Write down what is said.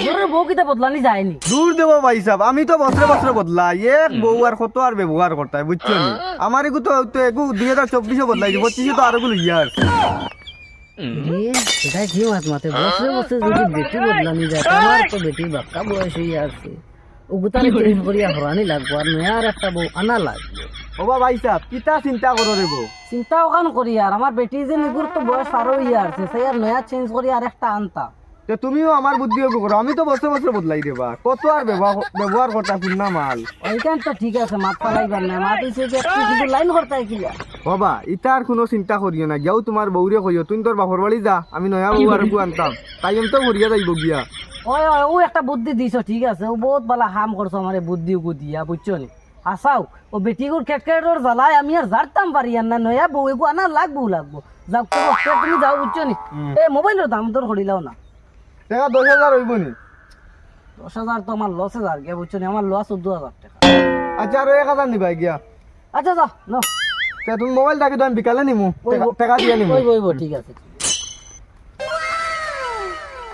তোর বউ কিতা বদলানি যায়নি? দূর দেবো ভাই সাহেব, আমি তো বছরে বছরে বদলাই, এক বউ আর কত আর ব্যবহার করতাই বুঝছো নি? আমার এগু তো এগু 2024 বদলাই 25 তো আর এগুলো ইয়ার। সেটাই কি মাত মাতে বসে বসে যদি বেটি বদলানি যায়, আমার তো বেটির বাক্কা বয়স হয়ে আসছে, ওগুতারে চেঞ্জ করিয়া হরানি লাগবো আর নয়ার একটা বউ আনা লাগবে। ওবা ভাই সাহেব কিতা চিন্তা করো রে বউ? চিন্তা ওখান করি আর আমার বেটি যে নিগুর তো বয়স আরো ইয়ে আসছে, সেই আর নয়া চেঞ্জ করি আর একটা আনতা। তো তুমিও আমার বুদ্ধি করো, আমি তো বছরে বছরে বদলাই দেবা, কত আর ব্যবহার করতা পুন্না মাল। ওইখান তো ঠিক আছে, মাত পালাইবার না, মাত হইছে যে একটু শুধু লাইন করতে কি বাবা ইটার কোনো চিন্তা করিও না, গিয়াও তোমার বউরে কইও তুই তোর বাপর বাড়ি যা, আমি নয়া বউ আর বউ আনতাম, তাই আমি তো ঘুরিয়া যাইব গিয়া। ওই ওই ও একটা বুদ্ধি দিছ, ঠিক আছে, ও বহুত ভালো হাম করছো আমার বুদ্ধি উগু দিয়া, বুঝছো নি? আসাও ও বেটিগুর কেটকেটর জ্বালায় আমি আর জারতাম পারি আর না, নয়া বউ এগু আনা লাগবো যাও তুমি যাও, বুঝছো নি? এ মোবাইলের দাম তোর করিলাও না। টাকা 10,000 হইব নি? 10,000 তো আমার লসে যার গিয়া, বুঝছো নি? আমার লস 14,000 টাকা। আচ্ছা আর 1,000 নিবা গিয়া। আচ্ছা যাও ন, তুমি মোবাইল থাকি তো আমি বিকালে নিমু, টাকা দিয়ে নিমু। ওই ঠিক আছে।